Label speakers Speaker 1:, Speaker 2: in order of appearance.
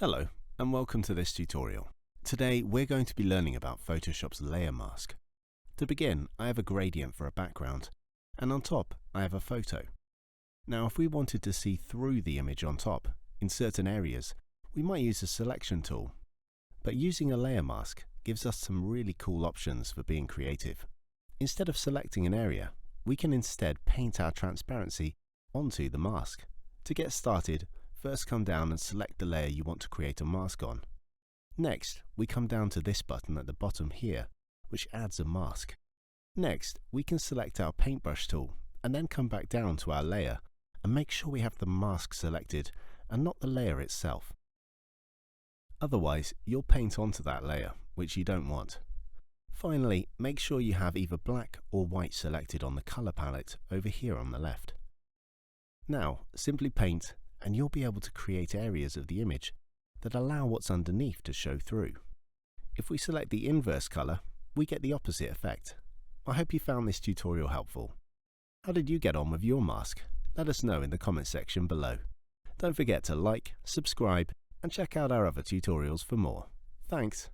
Speaker 1: Hello and welcome to this tutorial. Today we're going to be learning about Photoshop's layer mask. To begin, I have a gradient for a background, and on top I have a photo. Now if we wanted to see through the image on top, in certain areas, we might use a selection tool. But using a layer mask gives us some really cool options for being creative. Instead of selecting an area, we can instead paint our transparency onto the mask. To get started, first come down and select the layer you want to create a mask on. Next, we come down to this button at the bottom here, which adds a mask. Next, we can select our paintbrush tool and then come back down to our layer and make sure we have the mask selected and not the layer itself. Otherwise, you'll paint onto that layer, which you don't want. Finally, make sure you have either black or white selected on the color palette over here on the left. Now, simply paint and you'll be able to create areas of the image that allow what's underneath to show through. If we select the inverse color, we get the opposite effect. I hope you found this tutorial helpful. How did you get on with your mask? Let us know in the comment section below. Don't forget to like, subscribe, and check out our other tutorials for more. Thanks.